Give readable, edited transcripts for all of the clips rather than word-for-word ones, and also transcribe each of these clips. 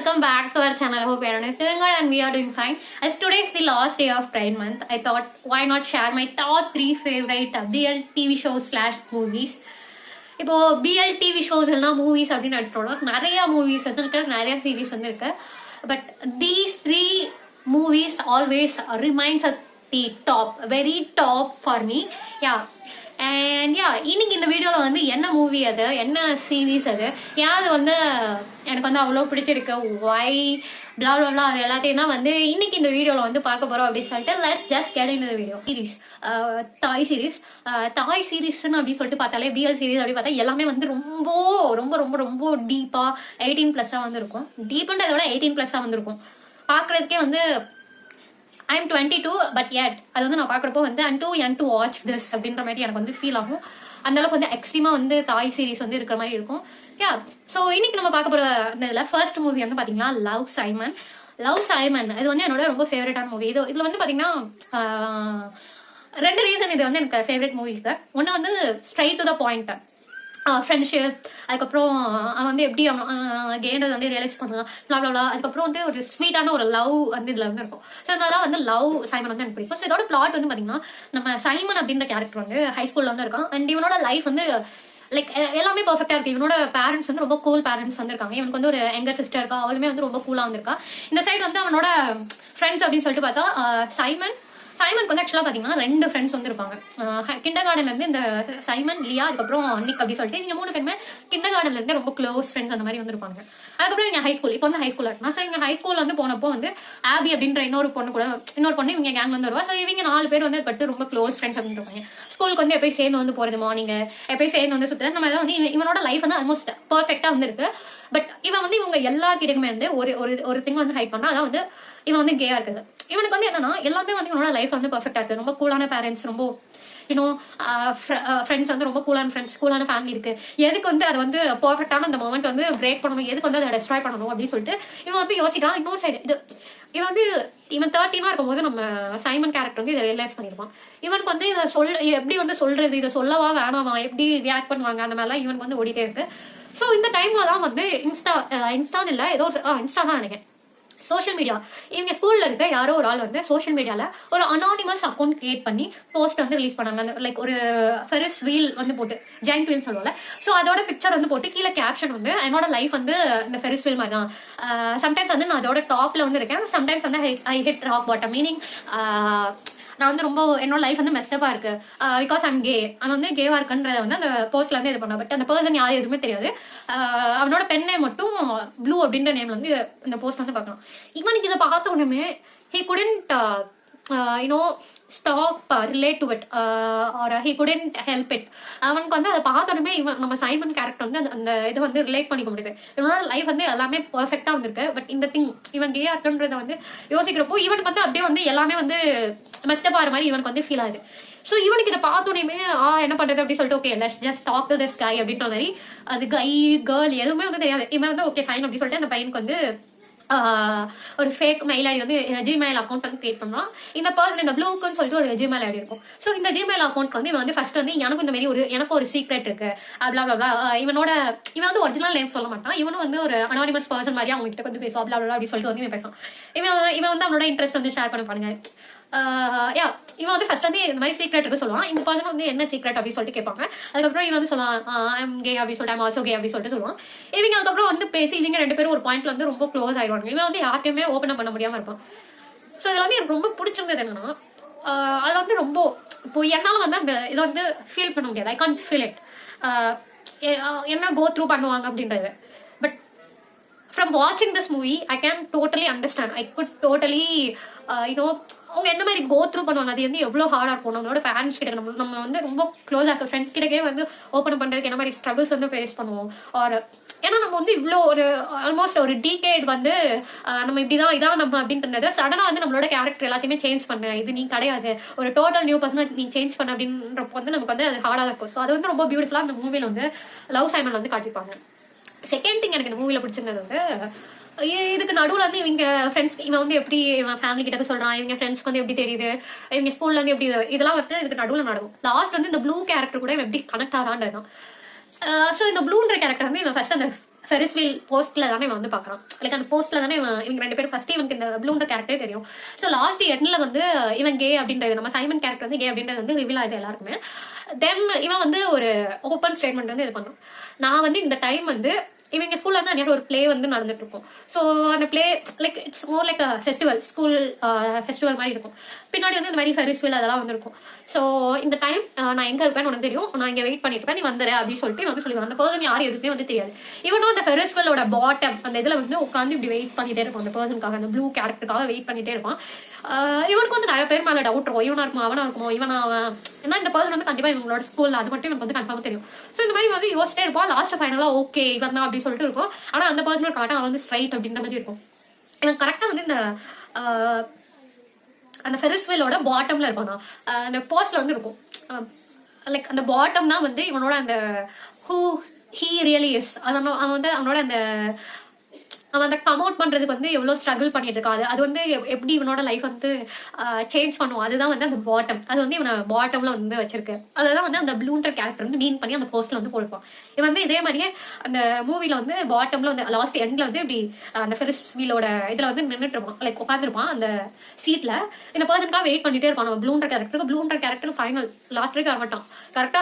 welcome back to our channel. I hope everyone is doing good and we are doing fine. As today is the last day of Pride Month, I thought why not share my top 3 favorite BL TV shows / movies. இப்போ BL TV shows எல்லாம் movies அப்படின்னு எடுத்துட்டோம். நிறைய movies வந்து இருக்கு, நிறைய series வந்து இருக்கு. But these 3 movies always remains at the top, very top for me. Yeah. And yeah இன்னைக்கு இந்த வீடியோவில் வந்து என்ன மூவி அது, என்ன சீரீஸ் அது, யாரு வந்து எனக்கு வந்து அவ்வளோ பிடிச்சிருக்கு, ஒய் பிளாப்ளா அது எல்லாத்தையும் தான் வந்து இன்னைக்கு இந்த வீடியோவில் வந்து பார்க்க போகிறோம் அப்படின்னு சொல்லிட்டு let's just get in the video. Series தாய் சீரீஸ். தாய் சீரீஸ்ன்னு அப்படின்னு சொல்லிட்டு பார்த்தாலே பிஎல் சீரீஸ் அப்படி பார்த்தா எல்லாமே வந்து ரொம்ப ரொம்ப ரொம்ப ரொம்ப டீப்பாக 18+ வந்து இருக்கும். டீப்புன்றதை விட 18+ வந்துருக்கும். பார்க்குறதுக்கே வந்து I'm 22 but yet அது வந்து நான் பார்க்குறப்போ வந்து I'm too young to watch this அப்படின்ற மாதிரி எனக்கு வந்து ஃபீல் ஆகும். அந்த அளவுக்கு வந்து எக்ஸ்ட்ரீமா வந்து தாய் சீரீஸ் வந்து இருக்கிற மாதிரி இருக்கும். யா ஸோ இன்னைக்கு நம்ம பார்க்க போற இதில் ஃபர்ஸ்ட் மூவி வந்து பார்த்தீங்கன்னா லவ் சைமன். இது வந்து என்னோட ரொம்ப ஃபேவரட்டான மூவி. இதுல வந்து பார்த்தீங்கன்னா 2 ரீசன் இது வந்து எனக்கு ஃபேவரட் மூவி இருக்கு. ஒன்று வந்து straight to the point, friendship, அதுக்கப்புறம் அவன் வந்து எப்படி கேன்றது வந்து ரியலைஸ் பண்ணலாம், அதுக்கப்புறம் வந்து ஒரு ஸ்வீட்டான ஒரு லவ் வந்து இதுல வந்து இருக்கும். ஸோ அதனால வந்து லவ் சைமன் வந்து எனக்கு பிடிக்கும். ஸோ இதோட பிளாட் வந்து பாத்தீங்கன்னா நம்ம சைமன் அப்படின்ற கேரக்டர் வந்து ஹை ஸ்கூல்ல வந்து இருக்கான். அண்ட் இவனோட லைஃப் வந்து லைக் எல்லாமே பர்ஃபெக்டா இருக்கு. இவனோட பேரண்ட்ஸ் வந்து ரொம்ப கூல் பேரண்ட்ஸ் வந்து இருக்காங்க. இவனுக்கு வந்து ஒரு எங்கர் சிஸ்டர் இருக்கா, அவளுமே வந்து ரொம்ப கூலா வந்திருக்கா. இந்த சைடு வந்து அவனோட ஃப்ரெண்ட்ஸ் அப்படின்னு சொல்லிட்டு பார்த்தா சைமனுக்கு வந்து ஆக்சுவலாக பார்த்தீங்கன்னா 2 ஃப்ரெண்ட்ஸ் வந்து இருப்பாங்க. கிண்டர் கார்டன்ல இருந்து இந்த சைமன், லியா, அதுக்கப்புறம் நிக் அப்படி சொல்லிட்டு இவங்க 3 பேருமே கிண்டர் கார்டன்ல இருந்து ரொம்ப க்ளோஸ் ஃப்ரெண்ட்ஸ் அந்த மாதிரி வந்து இருப்பாங்க. அதுக்கப்புறம் இவங்க ஹை ஸ்கூல், இப்போ வந்து ஹை ஸ்கூல்ல இருக்கா. ஸோ இவங்க ஹை ஸ்கூல்ல வந்து போனப்போ வந்து ஆபி அப்படின்ற இன்னொரு பொண்ணு இவங்க கேங் வந்து வருவா. ஸோ இவங்க 4 பேர் வந்து பட்டு ரொம்ப க்ளோஸ் ஃப்ரெண்ட்ஸ் அப்படின்னு இருப்பாங்க. ஸ்கூலுக்கு வந்து எப்பயும் சேர்ந்து வந்து போறது, மார்னிங் எப்பயும் சேர்ந்து வந்து சுற்றுறது. நம்ம வந்து இவனோட லைஃப் வந்து ஆல்மோஸ்ட் பர்ஃபெக்டா வந்து இருக்கு. பட் இவன் வந்து இவங்க எல்லாருக்கிட்டயுமே வந்து ஒரு திங் வந்து ஹைட் பண்ணா, அதான் வந்து இவன் வந்து கேயா இருக்குது. இவனுக்கு வந்து என்னன்னா எல்லாமே வந்து இவனோட லைஃப் வந்து பர்ஃபெக்டா இருக்கு. ரொம்ப கூலான பேரண்ட்ஸ், ரொம்ப ஃப்ரெண்ட்ஸ் வந்து ரொம்ப கூலான ஃப்ரெண்ட்ஸ், கூலான ஃபேமிலி இருக்கு. எதுக்கு வந்து அது வந்து பர்ஃபெக்டான அந்த மொமெண்ட் வந்து பிரேக் பண்ணணும், எதுக்கு வந்து அதை டெஸ்ட்ராய் பண்ணணும் அப்படின்னு சொல்லிட்டு இவன் வந்து யோசிக்கிறான். இன்னொரு சைடு இவன் 13 இருக்கும்போது நம்ம சைமன் கேரக்டர் வந்து இதை ரியலைஸ் பண்ணிருப்பான். இவனுக்கு வந்து இதை எப்படி வந்து சொல்றது, இதை சொல்லவா வேணாமா, எப்படி ரியாக்ட் பண்ணுவாங்க, அந்த மாதிரிலாம் இவனுக்கு வந்து ஓடிட்டே இருக்கு. ஸோ இந்த டைம்ல தான் வந்து இன்ஸ்டான்னு இல்லை, ஏதோ இன்ஸ்டா தான் நினைக்கிறேன், சோஷியல் மீடியா, இவங்க ஸ்கூல்ல இருக்க யாரோ ஒரு ஆள் வந்து சோஷியல் மீடியால ஒரு அனானிமஸ் அக்கௌண்ட் கிரியேட் பண்ணி போஸ்ட் வந்து ரிலீஸ் பண்ணாங்க. லைக் ஒரு ஃபெரிஸ் வீல் வந்து போட்டு, ஜெயிண்ட் வீல் சொல்லுவாங்க. ஸோ அதோட பிக்சர் வந்து போட்டு கீழே கேப்ஷன் வந்து என்னோட லைஃப் வந்து இந்த ஃபெரிஸ் வீல் மாதிரி தான். சம்டைம்ஸ் வந்து நான் அதோட டாப்ல வந்து இருக்கேன், சம்டைம்ஸ் வந்து ஐ ஹிட் ராக் பாட்டம். மீனிங் நான் வந்து ரொம்ப என்னோட லைஃப் வந்து மெஸ்டப்பா இருக்கு பிகாஸ் ஐம் கே. அவன் வந்து கேவா இருக்குன்றத வந்து அந்த போஸ்ட்ல வந்து இது பண்ண. பட் அந்த பர்சன் யாரும் எதுவுமே தெரியாது. அவனோட பெண் நேம் மட்டும் ப்ளூ அப்படின்ற நேம்ல வந்து இந்த போஸ்ட் வந்து பார்க்கலாம். இவனுக்கு இதை பார்த்த உடனே he couldn't stop relate to it or he couldn't help it. அவனுக்கு வந்து அதை பார்த்தோன்னே இவன் நம்ம சைமன் கேரக்டர் வந்து அந்த இதை வந்து ரிலேட் பண்ணிக்க முடியுது. இவனோட லைஃப் வந்து எல்லாமே பர்ஃபெக்டா வந்திருக்கு. பட் இந்த திங் இவன் கேயா இருக்குன்றத வந்து யோசிக்கிறப்போ இவனுக்கு வந்து அப்படியே வந்து எல்லாமே வந்து மெஸ்டப் ஆகிற மாதிரி இவனுக்கு வந்து ஃபீல் ஆகுது. ஸோ இவனுக்கு இதை பார்த்தோன்னே என்ன பண்றது அப்படின்னு சொல்லிட்டு okay let's just talk to this guy அப்படின்ற மாதிரி, அது கை கேர்ள் எதுவுமே வந்து தெரியாது. இவன் வந்து ஓகே ஃபைன் அப்படின்னு சொல்லிட்டு அந்த பையனுக்கு வந்து ஒரு ஃபேக் மெயில் ஐடி வந்து ஜிமெயில் அக்கௌண்ட் வந்து கிரியேட் பண்ணலாம். இந்த பர்சன் இந்த ப்ளூக்குன்னு சொல்லிட்டு ஒரு ஜிமெயில் ஐடி இருக்கும். ஸோ இந்த ஜிமெயில் அக்கௌண்ட் வந்து இவன் வந்து ஃபர்ஸ்ட் வந்து எனக்கு இந்த மாதிரி எனக்கு ஒரு சீக்ரெட் இருக்கு அப்ளா இவன் வந்து ஒரிஜினல் நேம் சொல்ல மாட்டான். இவனும் வந்து ஒரு அனானிமஸ் பர்சன் மாதிரி அவங்க கிட்ட வந்து பேசும் அப்ளா அப்படி சொல்லிட்டு வந்து இவன் பேசுவான். இவன் வந்து அவனோட இன்ட்ரெஸ்ட் வந்து ஷேர் பண்ணுங்க. இவன் வந்து ஃபர்ஸ்ட் வந்து இந்த மாதிரி சீக்ரெட் இருக்கு சொல்லுவான். இந்த பர்சன் வந்து என்ன சீக்ரெட் அப்படின்னு சொல்லிட்டு கேட்பாங்க. அதுக்கப்புறம் இவன் வந்து சொல்லுவான் ஐம் கே அப்படின்னு சொல்லிட்டு, ஐம் ஆல்சோ கே அப்படின்னு சொல்லிட்டு சொல்லுவான். இவங்க அதுக்கப்புறம் வந்து பேசி இவங்க 2 பேரும் ஒரு பாயிண்ட்ல வந்து ரொம்ப க்ளோஸ் ஆயிடுவாங்க. இவன் வந்து யார்ட்டையுமே ஓப்பன் பண்ண முடியாம இருப்பான். ஸோ இதுல வந்து எனக்கு ரொம்ப பிடிச்சிருந்தது என்னன்னா, அதுல வந்து ரொம்ப இப்போ என்னால வந்து அந்த இதை வந்து ஃபீல் பண்ண முடியாது. ஐ கான்ட் ஃபீல் இட், என்ன கோ த்ரூ பண்ணுவாங்க அப்படின்றது. But from watching this movie I can totally understand. I could totally அவங்க என்ன மாதிரி கோ த்ரூ பண்ணுவாங்க, அது வந்து எவ்வளோ ஹார்டாக இருக்கும். நம்மளோட பேரண்ட்ஸ் கிட்ட நம்ம வந்து ரொம்ப க்ளோஸாக இருக்க ஃப்ரெண்ட்ஸ் கிட்டக்கே வந்து ஓப்பன் பண்ணுறதுக்கு என்ன மாதிரி ஸ்ட்ரகிள்ஸ் வந்து ஃபேஸ் பண்ணுவோம். ஒரு ஏன்னா நம்ம வந்து இவ்வளோ ஒரு ஆல்மோஸ்ட் ஒரு டீகேட் வந்து நம்ம இப்படிதான் இதான் நம்ம அப்படின்றது சடனாக வந்து நம்மளோட கேரக்டர் எல்லாத்தையுமே சேஞ்ச் பண்ண, இது நீ கிடையாது, ஒரு டோட்டல் நியூ பர்சனை நீ சேஞ்ச் பண்ண அப்படின்றப்போ வந்து நமக்கு வந்து அது ஹார்டாக இருக்கும். ஸோ அது வந்து ரொம்ப பியூட்டிஃபுல்லாக அந்த மூவியில் வந்து லவ் சைமன் வந்து காட்டியிருப்பாங்க. செகண்ட் திங் எனக்கு இந்த மூவியில் பிடிச்சிருந்தது வந்து இதுக்கு நடுவில் வந்து இவங்க ஃப்ரெண்ட்ஸ் இவன் வந்து எப்படி இவன் ஃபேமிலி கிட்ட சொல்றான், இவங்க ஃப்ரெண்ட்ஸ்க்கு வந்து எப்படி தெரியுது, இவங்க ஸ்கூல்ல இருந்து எப்படி இதெல்லாம் வந்து இதுக்கு நடுவில் நடக்கும். லாஸ்ட் வந்து இந்த ப்ளூ கேரக்டர் கூட இவன் எப்படி கனெக்ட் ஆகிறான்றது. ஸோ இந்த ப்ளூன்ற கேரக்டர் வந்து இவன் ஃபர்ஸ்ட் அந்த ஃபெரிஸ் வீல் போஸ்ட்ல தானே இவன் வந்து பாக்குறான். லைக் அந்த போஸ்ட்ல தானே இவங்க 2 பேரும் ஃபர்ஸ்ட் இவனுக்கு இந்த ப்ளூன்ற கேரக்டரே தெரியும். ஸோ லாஸ்ட் எண்ட்ல வந்து இவன் கே அப்படின்றது, நம்ம சைமன் கேரக்டர் வந்து கே அப்படின்றது வந்து ரிவீல் ஆகுது எல்லாருக்குமே. தென் இவன் வந்து ஒரு ஓப்பன் ஸ்டேட்மெண்ட் வந்து இது பண்ணும். நான் வந்து இந்த டைம் வந்து இவங்க ஸ்கூல்ல வந்து அன்னைக்கு ஒரு பிளே வந்து நடந்துட்டு இருக்கும். ஸோ அந்த play like it's more like festival, school festival மாதிரி இருக்கும். பின்னாடி வந்து இந்த மாதிரி ஃபெரிஸ் வீல் அதெல்லாம் வந்து இருக்கும். ஸோ இந்த டைம் நான் எங்க இருப்பேன்னு உனக்கு தெரியும், நான் இங்க வெயிட் பண்ணிட்டு இருப்பேன், நீ வந்துரு அப்படின்னு சொல்லிட்டு வந்து சொல்லுவாங்க. அந்த பர்சன் யாரும் எதுவுமே வந்து தெரியாது. இவனும் அந்த ஃபெரிஸ் வீலோட பாட்டம் அந்த இதுல வந்து உட்காந்து இப்படி வெயிட் பண்ணிட்டே இருக்கும். அந்த பர்சனுக்காக, அந்த ப்ளூ கேரக்டருக்காக வெயிட் பண்ணிட்டே இருப்பான். இவனுக்கு வந்து நிறைய பேர் மேல டவுட் இருக்கும், இவனா இருக்குமா அவனா இருக்குமோ இவனா அவன், ஏன்னா இந்த பர்சன் வந்து கண்டிப்பா இவங்களோட ஸ்கூல்ல, அது மட்டும் எனக்கு வந்து கன்ஃபார்மா தெரியும். ஸோ இந்த மாதிரி வந்து யோசிச்சிட்டே இருப்பான். லாஸ்ட் ஃபைனலா ஓகே இவன் தான் அப்படின்னு சொல்லிட்டு இருக்கும். ஆனா அந்த பர்சனல் கரெக்டா அவன் வந்து ஸ்ட்ரைட் அப்படின்ற மாதிரி இருக்கும். இவன் கரெக்டா வந்து இந்த அந்த ஃபெரிஸ் வீலோட பாட்டம்ல இருப்பானா, அந்த போஸ்ட்ல வந்து இருக்கும். லைக் அந்த பாட்டம் தான் வந்து இவனோட அந்த ஹூ ஹீ ரியலி இஸ். அதனால அவன் வந்து அவனோட அந்த அவன் அந்த கம் அவுட் பண்றதுக்கு வந்து எவ்வளவு ஸ்ட்ரகிள் பண்ணிட்டு இருக்காது, அது வந்து எப்படி இவனோட லைஃப் வந்து சேஞ்ச் பண்ணும், அதுதான் வந்து அந்த பாட்டம். அது வந்து இவனை பாட்டம்ல வந்து வச்சிருக்கு. அதுதான் வந்து அந்த ப்ளூண்டர் கேரக்டர் வந்து மீன் பண்ணி அந்த போஸ்ட்ல வந்து போடுவான். இவன் வந்து இதே மாதிரியே அந்த மூவில வந்து பாட்டம்ல வந்து லாஸ்ட் எண்ட்ல வந்து இப்படி அந்த ஃபெரிஸ் வீலோட இதுல வந்து நின்றுட்டு இருப்பான், லைக் உட்காந்துருப்பான் அந்த சீட்ல. இந்த பர்சனுக்காக வெயிட் பண்ணிட்டே இருப்பான் நம்ம ப்ளூண்டர் கேரக்டருக்கு. ப்ளூண்டர் கேரக்டர் ஃபைனல் லாஸ்ட் வரைக்கும் வர மாட்டான். கரெக்டா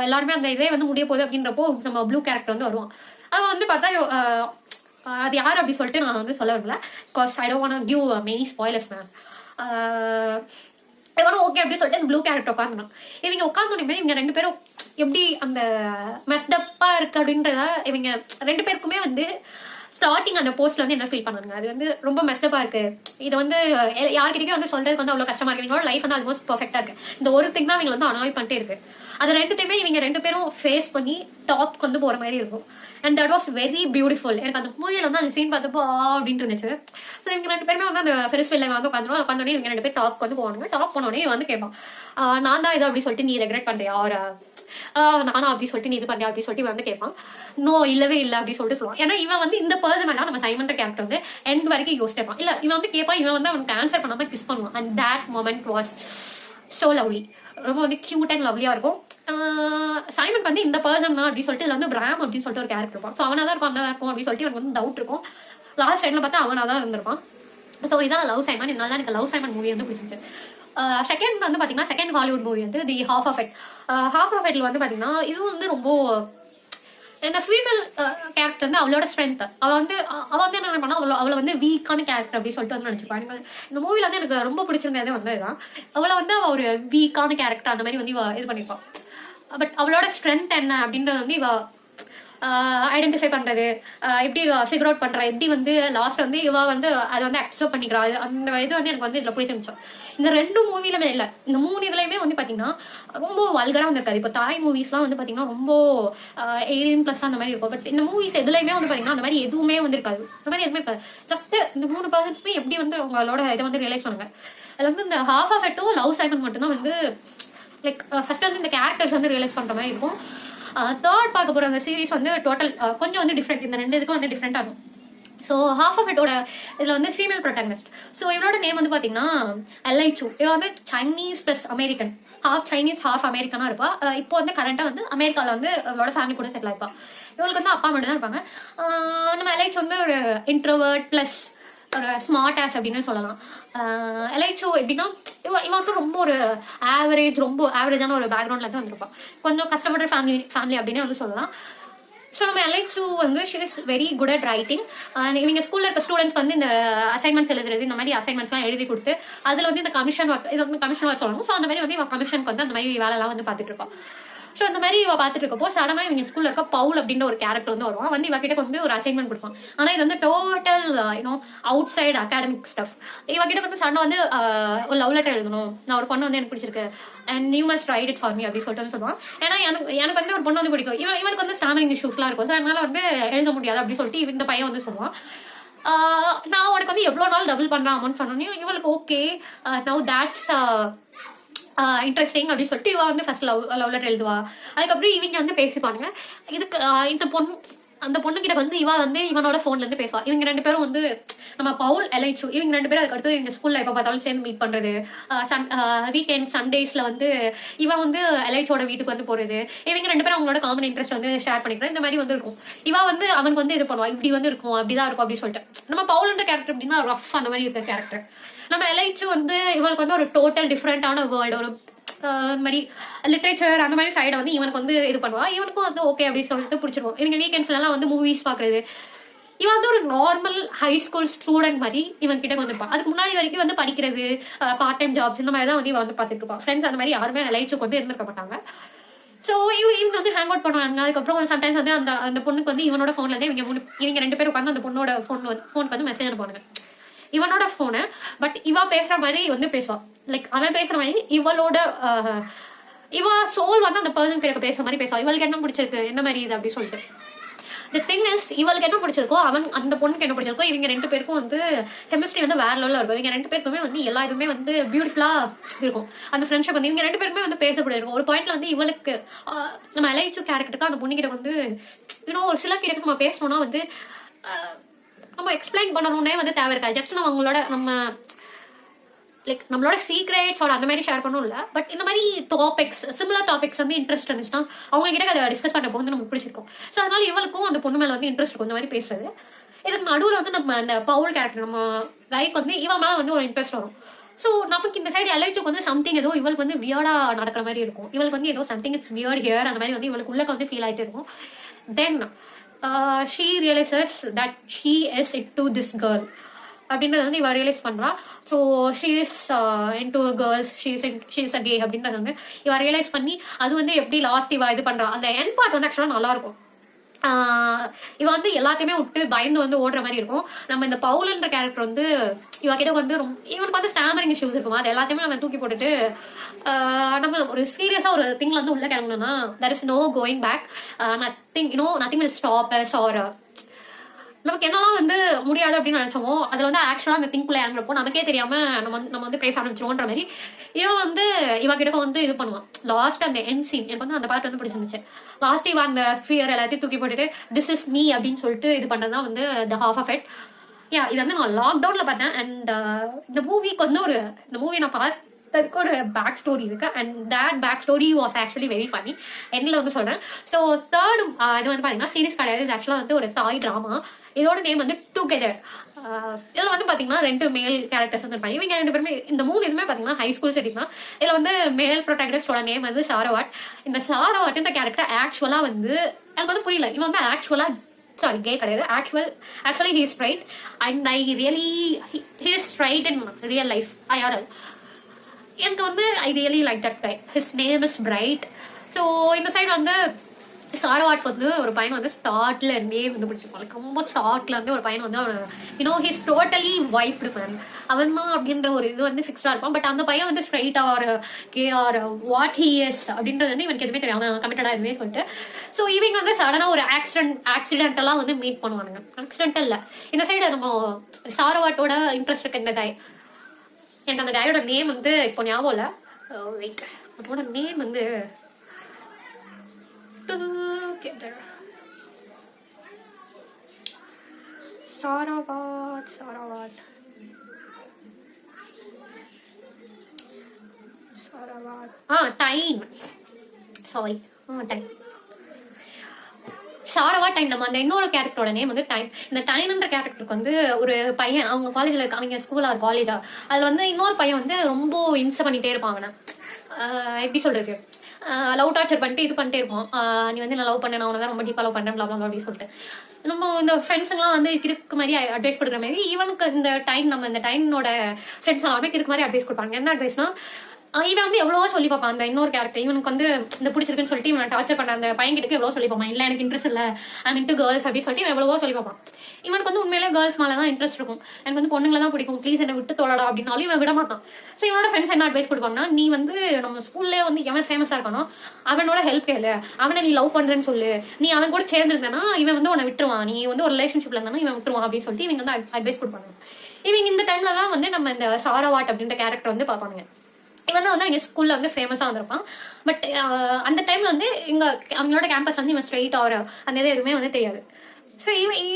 எல்லாருமே அந்த இதே வந்து முடிய போகுது அப்படின்றப்போ நம்ம ப்ளூ கேரக்டர் வந்து வருவான். அவன் வந்து பார்த்தா அது யார் அப்படி சொல்லிட்டு நான் வந்து சொல்ல வரல, because I don't want to give many spoilers ma'am. இவனும் ஓகே அப்படி சொல்லிட்டு ப்ளூ கேரக்டர் உட்காந்துனான். இவங்க உட்காந்துனே இவங்க 2 பேரும் எப்படி அந்த மெஸ்டப்பா இருக்கு அப்படின்றத இவங்க 2 பேருக்குமே வந்து ஸ்டார்டிங் அந்த போஸ்ட்ல வந்து என்ன ஃபீல் பண்ணாங்க, அது வந்து ரொம்ப மெஸ்டப்பா இருக்கு, இது வந்து யார்கிட்டயும் வந்து சொல்றதுக்கு வந்து அவ்வளவு கஷ்டமா இருக்கு, இவங்களோட லைஃப் வந்து ஆல்மோஸ்ட் பெர்ஃபெக்டா இருக்கு, இந்த ஒரு திங் தான் இவங்க வந்து அனாய் பண்ணிட்டே இருக்கு. அது 2த்தையுமே இவங்க 2 பேரும் ஃபேஸ் பண்ணி டாப்க்கு வந்து போற மாதிரி இருக்கும். And that was very beautiful. எனக்கு அந்த மூவியில வந்து அந்த சீன் பார்த்தப்போ அப்படின்ட்டு இருந்துச்சு. ஸோ இவங்க 2 பேருமே வந்து அந்த ஃபெரிஸ் வீல்ல வந்து உட்காந்தோடனே இவங்க 2 பேர் டாப்க்கு வந்து போவாங்க. டாப் போனோடனே வந்து கேட்பான், நான் தான் இது அப்படி சொல்லிட்டு நீ ரெக்ரெட் பண்றியா, ஒரு நானும் அப்படி சொல்லிட்டு நீ இது பண்ணியா அப்படி சொல்லிட்டு வந்து கேட்பான். நோ இல்லவே இல்லை அப்படி சொல்லிட்டு சொல்லுவான். ஏன்னா இவன் வந்து இந்த பர்சனலா நம்ம சைமன் கேரக்டர் வந்து எண்ட் வரைக்கும் யோசிச்சிருப்பான். இல்ல இவன் வந்து கேட்பான், இவன் வந்து அவனுக்கு ஆன்சர் பண்ணாம கிஸ் பண்ணுவான். And that moment was so lovely, ரொம்ப வந்து கியூட் அண்ட் லவ்லியா இருக்கும். சைமன் வந்து இந்த பர்சன் தான் அப்படி சொல்லிட்டு இதுல வந்து பிராம் அப்படின்னு சொல்லிட்டு ஒரு கேரக்டர் இருப்பான். ஸோ அவனா தான் இருக்கும், அவனா இருக்கும் அப்படின்னு சொல்லிட்டு எனக்கு வந்து டவுட் இருக்கும். லாஸ்ட் டைம்ல பார்த்தா அவனா தான் இருந்திருப்பான். ஸோ இதான் லவ் சைமன். இதனால தான் எனக்கு லவ் சைமன் மூவி வந்து பிடிச்சிருக்கு. செகண்ட் வந்து பாத்தீங்கன்னா செகண்ட் ஹாலிவுட் மூவி வந்து the half of it. Half of இட்ல வந்து பாத்தீங்கன்னா இதுவும் வந்து ரொம்ப இந்த ஃபீமேல் கேரக்டர் வந்து அவளோட ஸ்ட்ரென்த். அவ வந்து என்ன பண்ணா அவளை வந்து வீக்கான கேரக்டர் அப்படின்னு சொல்லிட்டு வந்து நினைச்சிருப்பாங்க. இந்த மூவில வந்து எனக்கு ரொம்ப பிடிச்சிருந்ததே வந்து இதுதான். அவளை வந்து அவ ஒரு வீக்கான கேரக்டர் அந்த மாதிரி வந்து இவ இது பண்ணிப்பான். பட் அவளோட ஸ்ட்ரென்த் என்ன அப்படின்றது வந்து இவ ஐடென்டிஃபை பண்றது, எப்படி ஃபிகர் அவுட் பண்றா, எப்படி வந்து லாஸ்ட் வந்து இவ வந்து அதை வந்து அக்செப்ட் பண்ணிக்கிறா, அந்த இது வந்து எனக்கு வந்து இதுல பிடிச்சிருந்துச்சு. இந்த 2 மூவிலுமே இல்ல, இந்த 3 இதுலயுமே வந்து பாத்தீங்கன்னா ரொம்ப வல்கரா வந்திருக்காது. இப்போ தாய் மூவிஸ்லாம் வந்து பாத்தீங்கன்னா ரொம்ப 18+ அந்த மாதிரி இருக்கும். பட் இந்த மூவிஸ் எதுலையுமே வந்து பாத்தீங்கன்னா அந்த மாதிரி எதுவுமே வந்து இருக்காது, அந்த மாதிரி எதுவுமே இருக்காது. ஜஸ்ட் இந்த 3 பர்சன்ஸ்மே எப்படி வந்து அவங்களோட இதை வந்து ரியலைஸ் பண்ணுங்க. அதுல வந்து இந்த ஹாஃப் ஆஃப் இட்டும் லவ் சைமன் மட்டும்தான் வந்து லைக் ஃபர்ஸ்ட் வந்து இந்த கேரக்டர்ஸ் வந்து ரியலைஸ் பண்ற மாதிரி இருக்கும். தேர்ட் பார்க்க போற அந்த சீரிஸ் வந்து டோட்டல் கொஞ்சம் வந்து டிஃப்ரெண்ட், இந்த 2 இதுக்கும் வந்து டிஃப்ரெண்ட் ஆகும். ஸோ ஹாஃப் ஆஃப் இட்டோட இதில் வந்து ஃபீமேல் ப்ரொட்டாகனிஸ்ட். ஸோ இவளோட நேம் வந்து பார்த்தீங்கன்னா எல்ஐ சூ. இவன் வந்து Chinese plus American, half Chinese half அமெரிக்கனாக இருப்பா. இப்போ வந்து கரண்டாக வந்து அமெரிக்காவில் வந்து அவளோட ஃபேமிலி கூட செட்டில் ஆயிருப்பா. இவளுக்கு வந்து அப்பா மட்டும் தான் இருப்பாங்க. நம்ம எல்ஐச் வந்து ஒரு இன்ட்ரோவர்ட் ப்ளஸ் ஒரு ஸ்மார்ட் ஆஸ் அப்படின்னு சொல்லலாம். எல்ஐச்சோ எப்படின்னா இவன் வந்து ரொம்ப ஒரு ரொம்ப ஆவரேஜான ஒரு பேக்ரவுண்ட்ல இருந்து வந்திருப்பான். கொஞ்சம் கஷ்டப்படுற ஃபேமிலி அப்படின்னு வந்து சொல்லலாம். ஸோ நம்ம எல்ஐச்சு வந்து she is very good at writing. இவங்க ஸ்கூல்ல இருக்க ஸ்டூடெண்ட்ஸ் வந்து இந்த அசைன்மெண்ட்ஸ் எழுதுறது, இந்த மாதிரி அசைன்மெண்ட்ஸ்லாம் எழுதி கொடுத்து அதில் வந்து இந்த கமிஷன் ஒர்க், இது வந்து கமிஷன் ஒர்க் சொல்லணும். ஸோ அந்த மாதிரி வந்து இவன் கமிஷனுக்கு வந்து அந்த மாதிரி வேலைலாம் வந்து பார்த்துட்டு இருப்பான். ஸோ அந்த மாதிரி இவ பார்த்துட்டு இருக்கப்போ சடனாக இவங்க ஸ்கூல்ல இருக்க பவுல் அப்படின்ற ஒரு கேரக்டர் வந்து வருவான். வந்து இவகிட்ட வந்து ஒரு அசைன்மெண்ட் கொடுப்பான். ஆனால் இது வந்து total outside academic stuff. இவகிட்ட வந்து சடனாக வந்து ஒரு லவ் லெட்டர் எழுதணும், நான் ஒரு பொண்ணு வந்து எனக்கு பிடிச்சிருக்கு and you must right it for me அப்படின்னு சொல்லிட்டு சொல்லுவான். ஏன்னா எனக்கு வந்து ஒரு பொண்ணு வந்து பிடிக்கும், இவனுக்கு வந்து ஸ்டாமரிங் இஷ்யூஸ்லாம் இருக்கும். ஸோ அதனால வந்து எழுத முடியாது அப்படின்னு சொல்லிட்டு இந்த பையன் வந்து சொல்லுவான். நான் உனக்கு வந்து எவ்வளோ நாள் டபுள் பண்றான் அமௌண்ட் சொன்னோன்னே இவளுக்கு ஓகே நவ் தட்ஸ் இன்ட்ரெஸ்டிங் அப்படின்னு சொல்லிட்டு இவ வந்து ஃபர்ஸ்ட் லவ் லெட்டர் எழுதுவா. அதுக்கப்புறம் இவங்க வந்து பேசிப்பானுங்க. இதுக்கு இந்த பொண்ணு அந்த பொண்ணு கிட்ட வந்து இவ வந்து இவனோட போன்ல இருந்து பேசுவா. இவங்க 2 பேரும் வந்து நம்ம பவுல் எலைச்சு இவங்க 2 பேரும் அதுக்கு அடுத்து இவங்க ஸ்கூல்ல எப்ப பார்த்தாலும் சேர்ந்து மீட் பண்றது, வீக்கெண்ட் சண்டேஸ்ல வந்து இவன் வந்து எலைச்சோட வீட்டுக்கு வந்து போறது, இவங்க 2 பேரும் அவங்களோட காமன் இன்ட்ரெஸ்ட் வந்து ஷேர் பண்ணிக்கிறோம். இந்த மாதிரி வந்து இருக்கும். இவ வந்து அவனுக்கு வந்து இது பண்ணுவா, இப்படி வந்து இருக்கும், அப்படிதான் இருக்கும் அப்படின்னு சொல்லிட்டு. நம்ம பவுல்ன்ற கேரக்டர் அப்படின்னா ரஃப் அந்த மாதிரி இருக்க கேரக்டர். நம்ம எலைச்சு வந்து இவனுக்கு வந்து ஒரு டோட்டல் டிஃப்ரெண்டான வேர்ல்டு, ஒரு இந்த மாதிரி லிட்ரேச்சர் அந்த மாதிரி சைடை வந்து இவனுக்கு வந்து இது பண்ணுவா. இவனுக்கும் வந்து ஓகே அப்படின்னு சொல்லிட்டு பிடிச்சிருவோம். இவங்க வீக்கெண்ட்ஸ்ல எல்லாம் வந்து மூவிஸ் பாக்குறது. இவன் வந்து ஒரு நார்மல் ஹை ஸ்கூல் ஸ்டூடெண்ட் மாதிரி இவன் கிட்ட வந்துருப்பான். அதுக்கு முன்னாடி வரைக்கும் வந்து படிக்கிறது, பார்ட் டைம் ஜாப்ஸ் இந்த மாதிரி தான் வந்து இவன் வந்து பார்த்துட்டு இருப்பான். ஃப்ரெண்ட்ஸ் அந்த மாதிரி யாருமே லைஃப்க்கு வந்து இருந்திருக்க மாட்டாங்க. ஸோ இவங்க வந்து ஹேங் அவுட் பண்ணுவாங்க. அதுக்கப்புறம் சம்டைம்ஸ் வந்து அந்த பொண்ணுக்கு வந்து இவனோட ஃபோன்ல இருந்து இவங்க 2 பேரும் உட்காந்து அந்த பொண்ணோட ஃபோனுக்கு வந்து மெசேஜ் அனுப்புவாங்க. இவனோட போனு, பட் இவ பேசுற மாதிரி வந்து பேசுவான். லைக் அவன் பேசுற மாதிரி இவளோட இவ சோல் வந்து அந்த பர்சன் கிட்ட பேசுற மாதிரி பேசுவான். இவளுக்கு என்ன பிடிச்சிருக்கு, என்ன மாதிரி இது அப்படி சொல்லிட்டு. தி திங் இஸ், இவளுக்கு என்ன பிடிச்சிருக்கோ அந்த பொண்ணுக்கு என்ன பிடிச்சிருக்கோ, இவங்க 2 பேருக்கும் வந்து கெமிஸ்ட்ரி வந்து வேற லெவலில் இருக்கும். இவங்க 2 பேருக்குமே வந்து எல்லா இதுவுமே வந்து பியூட்டிஃபுல்லா இருக்கும். அந்த ஃப்ரெண்ட்ஷிப் வந்து இவங்க 2 பேருமே வந்து பேசப்பட இருக்கும். ஒரு பாயிண்ட்ல வந்து இவளுக்கு நம்ம எலைச்சு கேரக்டருக்கு அந்த பொண்ணு கிட்ட வந்து இன்னும் ஒரு சில கிட்ட நம்ம பேசணும்னா வந்து நம்ம எக்ஸ்பிளைன் பண்ணணும்னே வந்து தேவை இருக்காது. ஜஸ்ட் நம்ம லைக் நம்மளோட சீக்ரெட்ஸ் அந்த மாதிரி ஷேர் பண்ணணும் இல்லை. பட் இந்த மாதிரி டாபிக்ஸ், சிமிலர் டாபிக்ஸ் வந்து இன்ட்ரெஸ்ட் இருந்துச்சுன்னா அவங்க கிட்ட அதை டிஸ்கஸ் பண்ண போது நமக்கு பிடிச்சிருக்கும். ஸோ அதனால இவளுக்கும் அந்த பொண்ணு மேல வந்து இன்ட்ரெஸ்ட் இருக்கும் இந்த மாதிரி பேசுறது. இதுக்கு நடுவில் வந்து நம்ம அந்த பவுல் கேரக்டர் நம்ம கைக்கு வந்து இவன் மேல வந்து ஒரு இன்ட்ரெஸ்ட் வரும். ஸோ நமக்கு இந்த சைடு எலைச்சுக்கு வந்து சம்திங் ஏதோ இவளுக்கு வந்து வியர்டா நடக்கிற மாதிரி இருக்கும். இவளுக்கு வந்து ஏதோ சம்திங் இஸ் வியர்ட் ஹியர் அந்த மாதிரி வந்து இவளுக்கு உள்ளக்க வந்து ஃபீல் ஆகிட்டு இருக்கும். தென் she realizes that she is into this girl அப்படின்றது வந்து இவ ரியலைஸ் பண்றா. So she is into girls, she is a K அப்படின்றது வந்து இவ ரியலைஸ் பண்ணி அது வந்து எப்படி லாஸ்ட் இவ இது பண்றா. அந்த எண்ட் பார்ட் வந்து ஆக்சுவலா நல்லா இருக்கும். இவ வந்து எல்லாத்தையுமே விட்டு பயந்து வந்து ஓடுற மாதிரி இருக்கும். நம்ம இந்த பவுல்ன்ற கேரக்டர் வந்து இவ கிட்ட வந்து இவனுக்கு வந்து ஸ்டாமரிங் இஷ்யூஸ் இருக்குமா, அது எல்லாத்தையுமே நம்ம தூக்கி போட்டுட்டு நம்ம ஒரு சீரியஸா ஒரு திங்ல வந்து உள்ள கிளம்பணும்னா there is no going back, nothing will stop us or நமக்கு என்னெல்லாம் வந்து முடியாது அப்படின்னு நினைச்சோமோ அதுல வந்து ஆக்சுவலா அந்த திங்குள்ள இறங்குறப்போ நமக்கே தெரியாம நம்ம வந்து பேச ஆரம்பிச்சிருவோன்ற மாதிரி இவன் வந்து இவ கிட்ட வந்து இது பண்ணுவான். லாஸ்ட் அந்த எண்ட் சீன் எனக்கு வந்து அந்த பார்ட் வந்து பிடிச்சிருந்துச்சு. லாஸ்ட் இவன் அந்த ஃபியர் எல்லாத்தையும் தூக்கி போட்டுட்டு திஸ் இஸ் மீ அப்படின்னு சொல்லிட்டு இது பண்றதுதான் வந்து த ஹாஃப் ஆஃப் இட். இது வந்து நான் லாக்டவுன்ல பார்த்தேன். அண்ட் இந்த மூவிக்கு வந்து இந்த மூவி நான் பார்த்ததுக்கு ஒரு பேக் ஸ்டோரி இருக்கு. And that back story was actually very funny. எண்ணில் வந்து சொல்றேன். ஸோ தேர்ட் இது வந்து பாத்தீங்கன்னா சீரிஸ் கிடையாது, இது ஆக்சுவலா வந்து ஒரு தாய் டிராமா. இதோட நேம் வந்து டுகெதர். இதுல வந்து பாத்தீங்கன்னா 2 மேல் கேரக்டர்ஸ் வந்து இருப்பாங்க. இவங்க 2 பேருமே இந்த மூணு எதுவுமே பாத்தீங்கன்னா ஹை ஸ்கூல் செட்டிங் தான். இதுல வந்து மேல் ப்ரொட்டாகனிஸ்டோட நேம் வந்து சாரவாட். இந்த சாரவாட்ன்ற கேரக்டர் ஆக்சுவலா வந்து எனக்கு வந்து புரியல. இவன் வந்து ஆக்சுவலா கே கிடையாது. Actually he is straight and I really he is straight in real life. எனக்கு வந்து I really like that guy. His name is Bright. So இந்த சைடு வந்து சாரவாட் வந்து ஒரு பையன் வந்து ஸ்டார்ட்ல இருந்தே வந்து பிடிச்சிருப்பாங்க. ரொம்ப ஸ்டார்ட்ல இருந்து ஒரு பையன் வந்து அவன் ஹிஸ் டோட்டலி வைப்டு மேன். அவன் தான் அப்படின்ற ஒரு இது வந்து ஃபிக்ஸ்டா இருப்பான். பட் அந்த பையன் வந்து straight or gay or what he is அப்படின்றது வந்து இவனுக்கு எதுவுமே தெரியாம கமிட்டடா எதுவுமே சொல்லிட்டு. ஸோ இவங்க வந்து சடனா ஒரு ஆக்சிடென்டெல்லாம் வந்து மீட் பண்ணுவானுங்க. ஆக்சிடென்டல் இல்ல, இந்த சைடு நம்ம சாரவாட்டோட இன்ட்ரெஸ்ட் இருக்கு இந்த காய். எனக்கு அந்த காயோட நேம் வந்து இப்போ ஞாபகம் இல்ல. வெயிட், அதோட நேம் வந்து together. Sarawat. Time. Sorry. Time. Sarawat time. நம்ம அந்த இன்னொரு கேரக்டரோட நேம் வந்து டைம். இந்த டைம்ன்ற கேரக்டருக்கு வந்து ஒரு பையன் அவங்க காலேஜ்ல அவங்க ஸ்கூலா காலேஜா அதுல வந்து இன்னொரு பையன் வந்து ரொம்ப இன்ச பண்ணிட்டே இருப்பான். அவனை எப்படி சொல்றது, லவ் டார்ச்சர் பண்ணிட்டு இது பண்ணிட்டே இருப்போம். நீ வந்து நான் லவ் பண்ண, நான் உனதான் ரொம்ப டீப்பா லவ் பண்றேன் அப்படின்னு சொல்லிட்டு நம்ம இந்த ஃப்ரெண்ட்ஸுங்கெல்லாம் வந்து கிறுக்கு மாதிரி அட்வைஸ் கொடுக்குற மாதிரி இவனுக்கு இந்த டைமோட ஃப்ரெண்ட்ஸ் எல்லாமே கிறுக்கு மாதிரி அட்வைஸ் கொடுப்பாங்க. என்ன அட்வைஸ்னா, இவன் வந்து எவ்வளவோ சொல்லி பார்ப்பான். அந்த இன்னொரு கேரக்டர் இவனுக்கு வந்து இந்த பிடிச்சிருக்குன்னு சொல்லிட்டு இவனை டார்ச்சர் பண்ற அந்த பையன்கிட்ட எவ்வளவு சொல்லி பார்ப்பான். இல்ல எனக்கு இன்ட்ரெஸ்ட் இல்ல, ஐ இன்டு கேர்ள்ஸ் அப்படின்னு சொல்லிட்டு இவன் எவ்வளவோ சொல்லி பார்ப்பான். இவனுக்கு வந்து உண்மையிலே கேர்ள்ஸ் மேலதான் இன்ட்ரெஸ்ட் இருக்கும். எனக்கு வந்து பொண்ணுங்களை தான் பிடிக்கும், ப்ளீஸ் என்னை விட்டு தொழடா அப்படின்னாலும் இவன் விட மாட்டான். ஸோ இவனோட ஃப்ரெண்ட்ஸ் என்ன அட்வைஸ் கொடுப்பாங்கன்னா, நீ வந்து நம்ம ஸ்கூல்ல வந்து எவன் ஃபேமஸா இருக்கானோ அவனோட ஹெல்ப் கேளு, அவனை நீ லவ் பண்றேன்னு சொல்லு, நீ அவன் கூட சேர்ந்துருந்தேன்னா இவன் வந்து உன்னை விட்டுருவான், நீ வந்து ஒரு ரிலேஷன்ஷிப்ல இருந்தானா இவன் விட்டுருவான் அப்படின்னு சொல்லிட்டு இவங்க வந்து அட்வைஸ் கொடுப்பாங்க. இவங்க இந்த டைம்ல தான் வந்து நம்ம இந்த சாரவாட் அப்படின்ற கேரக்டர் வந்து பார்ப்பாங்க. இவன் தான் வந்து அவங்க ஸ்கூல்ல வந்து ஃபேமஸா வந்திருப்பான். பட் அந்த டைம்ல வந்து அவங்களோட கேம்பஸ் வந்து இவன் ஸ்ட்ரெயிட் ஆர் அந்த இது எதுவுமே வந்து தெரியாது. ஸோ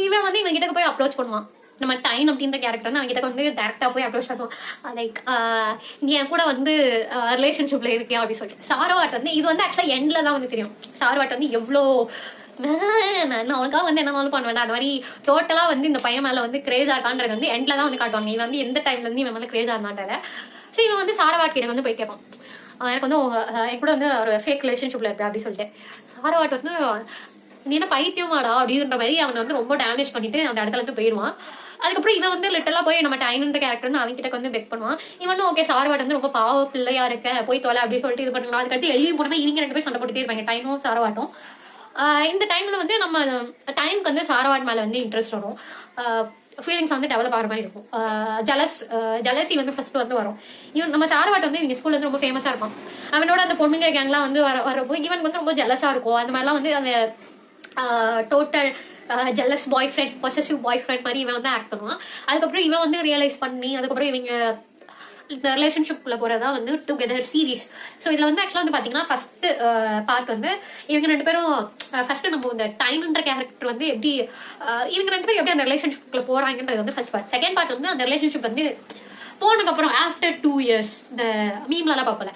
இவன் வந்து இவன் கிட்ட போய் அப்ரோச் பண்ணுவான். நம்ம டைன் அப்படின்ற கேரக்டர் வந்து அவங்ககிட்ட வந்து டேரக்டா போய் அப்ரோச் பண்ணுவோம். லைக் நீ என் கூட வந்து ரிலேஷன்ஷிப்ல இருக்கியா அப்படின்னு சொல்லிட்டு. சாரவாட் வந்து இது வந்து ஆக்சுவலா எண்ட்ல தான் வந்து தெரியும். சாரவாட் வந்து எவ்வளோ நான் அவனுக்காக வந்து என்னன்னாலும் பண்ணுவேன். அந்த மாதிரி டோட்டலா வந்து இந்த பையன் மேல வந்து கிரேஸா இருக்கான்றது வந்து எண்ட்ல தான் வந்து காட்டுவாங்க. இவன் வந்து எந்த டைம்ல இருந்து இவன் மேல கிரேஸா இருந்தான்றால. ஸோ இவன் வந்து சாரவாட் கிட்ட வந்து போய் கேட்பான், எனக்கு வந்து என் கூட வந்து ஒரு ஃபேக் ரிலேஷன்ஷிப்ல இருக்கு அப்படின்னு சொல்லிட்டு. சாரவாட் வந்து நீ என்ன பைத்தியமாடா அப்படின்ற மாதிரி அவனை வந்து ரொம்ப டேமேஜ் பண்ணிட்டு அந்த இடத்துல இருந்து போயிடுவான். அதுக்கப்புறம் இவன் வந்து லிட்டலா போய் நம்ம டைனுன்ற கேரக்டர் வந்து அவங்க கிட்ட வந்து பெக் பண்ணுவான். இவனும் ஓகே சாரவாட் வந்து ரொம்ப பாவ பிள்ளையா இருக்க போய் தொலை அப்படின்னு சொல்லிட்டு இது பண்ணலாம். அதுக்கடுத்து எழுதி போனமே இவங்க 2 பேரும் சண்டை போட்டுட்டே இருப்பாங்க, டைனும் சாரவாட்டும். இந்த டைம்ல வந்து நம்ம டைமுக்கு வந்து சாரவாட் மேல வந்து இன்ட்ரெஸ்ட் வரும். ஃபீலிங்ஸ் வந்து டெவலப் ஆகிற மாதிரி இருக்கும். ஜலசி வந்து ஃபர்ஸ்ட் வந்து வரும். இவன் நம்ம சாரவாட் வந்து இவங்க ஸ்கூல்ல வந்து ரொம்ப ஃபேமஸா இருப்பான். அவனோட அந்த பொண்ணுங்க கேங்லாம் வந்து வரப்போ இவனுக்கு வந்து ரொம்ப ஜலஸா இருக்கும். அந்த மாதிரிலாம் வந்து அந்த டோட்டல் ஜெல்லஸ் பாய் ஃப்ரெண்ட், பொசசிவ் பாய் ஃப்ரெண்ட் மாதிரி இவன் வந்து ஆக்ட் பண்ணுவான். அதுக்கப்புறம் இவன் வந்து ரியலைஸ் பண்ணி அதுக்கப்புறம் இவங்க இந்த ரிலேஷன்ஷிப்ல போறதா வந்து டுகெதர் சீரீஸ். ஸோ இதுல வந்து ஆக்சுவலா வந்து பாத்தீங்கன்னா ஃபர்ஸ்ட் பார்ட் வந்து இவங்க 2 பேரும் ஃபர்ஸ்ட் நம்ம இந்த டைம்ன்ற கேரக்டர் வந்து எப்படி இவங்க 2 பேரும் எப்படி அந்த ரிலேஷன்ஷிப்ல போறாங்கன்றது வந்து ஃபர்ஸ்ட் பார்ட். செகண்ட் பார்ட் வந்து அந்த ரிலேஷன்ஷிப் வந்து போனதுக்கு அப்புறம் ஆஃப்டர் 2 years இந்த மீம்லாம் பார்ப்பல,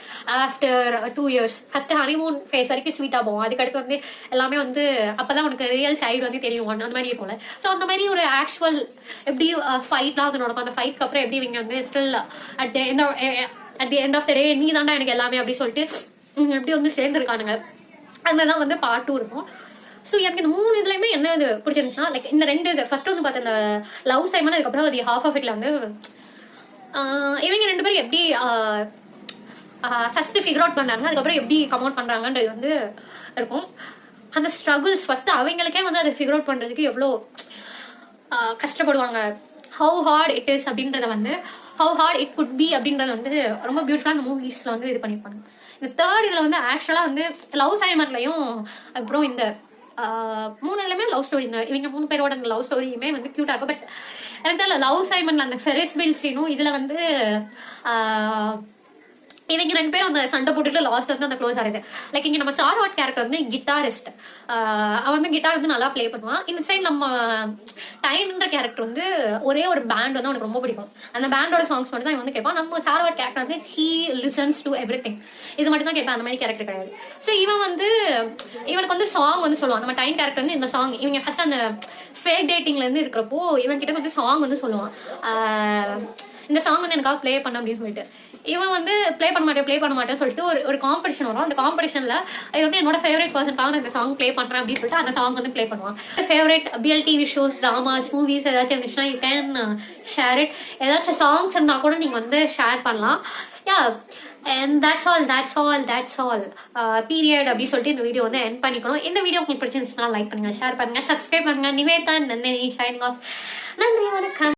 after 2 years first honeymoon phase வரைக்கும் ஸ்வீட்டா போவோம். அதுக்கடுத்து வந்து எல்லாமே வந்து அப்பதான் உனக்கு ரியல் சைடு வந்து தெரியும் அந்த மாதிரி இருக்கும்ல. ஸோ அந்த மாதிரி ஒரு ஆக்சுவல் எப்படி ஃபைட்லாம் வந்து நடக்கும். அந்த ஃபைட்க்கு அப்புறம் எப்படி இவங்க வந்து still at the end of the day நீ தாண்டா எனக்கு எல்லாமே அப்படி சொல்லிட்டு இவங்க எப்படி வந்து சேர்ந்துருக்கானுங்க. அது மாதிரிதான் வந்து பார்ட் 2 இருக்கும். ஸோ எனக்கு இந்த 3 இதுலயுமே என்ன இது பிடிச்சிருந்துச்சுன்னா லைக் இந்த 2 இது ஃபர்ஸ்ட் வந்து பார்த்தா இந்த லவ் சைமன், அதுக்கப்புறம் அது ஹாஃப் ஆஃப் இட்ல வந்து இவங்க 2 பேரும் எப்படி ஃபர்ஸ்ட் ஃபிகர் அவுட் பண்ணாங்க, அதுக்கப்புறம் எப்படி கம் அவுட் பண்றாங்கன்றது வந்து இருக்கும். அந்த ஸ்ட்ரகிள்ஸ் ஃபர்ஸ்ட் அவங்களுக்கே வந்து அதை ஃபிகர் அவுட் பண்றதுக்கு எவ்வளோ கஷ்டப்படுவாங்க. ஹவு ஹார்ட் இட் இஸ் அப்படின்றத வந்து how heart it could be அப்படின்றத வந்து ரொம்ப பியூட்டிஃபுல்லான மூவிஸ்ல வந்து இது பண்ணியிருப்பாங்க. இந்த தேர்ட் இதுல வந்து ஆக்சுவலா வந்து லவ் சைமர்லையும் அதுக்கப்புறம் இந்த 3 இதுலயுமே லவ் ஸ்டோரி, இந்த இவங்க 3 பேரோட அந்த லவ் ஸ்டோரியுமே வந்து கியூட்டா இருக்கும். பட் எனக்கு தெரியல லவ் சைமன்ல அந்த ஃபெரிஸ் வீல் சீனும் இதுல வந்து இவங்க 2 பேரும் அந்த சண்டை போட்டுட்டு லாஸ்ட் வந்து அந்த க்ளோஸ் ஆகுது. லைக் இங்க நம்ம சாரவாட் கேரக்டர் வந்து கிட்டாரிஸ்ட், அவன் வந்து கிட்டார் வந்து நல்லா பிளே பண்ணுவான். இந்த சைட் நம்ம டைன்ற கேரக்டர் வந்து ஒரே ஒரு பேண்ட் வந்து அவனுக்கு ரொம்ப பிடிக்கும். அந்த பேண்டோட சாங்ஸ் மட்டும் தான் இவன் வந்து கேட்பான். நம்ம சாரவாட் கேரக்டர் வந்து ஹீ லிசன்ஸ் டு எவ்ரிதிங், இது மட்டும் தான் கேட்பான். அந்த மாதிரி கேரக்டர் கிடையாது. ஸோ இவன் வந்து இவனுக்கு வந்து சாங் வந்து சொல்லுவான். நம்ம டைம் கேரக்டர் வந்து இந்த சாங் இவங்க ஃபர்ஸ்ட் அந்த ஃபேக் டேட்டிங்ல இருந்து இருக்கிறப்போ இவன் கிட்ட வந்து சாங் வந்து சொல்லுவான், இந்த சாங் வந்து எனக்காக பிளே பண்ண அப்படின்னு சொல்லிட்டு. இவன் வந்து பிளே பண்ண மாட்டேன்னு சொல்லிட்டு ஒரு காம்படிஷன் வரும். அந்த காம்படிஷன்ல இது வந்து என்னோட ஃபேவரட் பர்சனுக்காக இந்த சாங் பிளே பண்றேன் அப்படின்னு சொல்லிட்டு அந்த சாங் வந்து பிளே பண்ணுவான். Favourite BL TV shows, dramas, movies ஏதாச்சும் இருந்துச்சுன்னா யூ கேன் ஷேர் இட். ஏதாச்சும் சாங்ஸ் இருந்தா கூட நீங்க வந்து ஷேர் பண்ணலாம். யா and that's all period அப்படி சொல்லிட்டு இந்த வீடியோ வந்து எண்ட் பண்ணிக்கணும். இந்த வீடியோ உங்களுக்கு பிடிச்சிருந்துச்சுன்னா லைக் பண்ணுங்க, ஷேர் பண்ணுங்க, சப்ஸ்கிரைப் பண்ணுங்க. Niveda Nandhini signing off. நன்றி, வணக்கம்.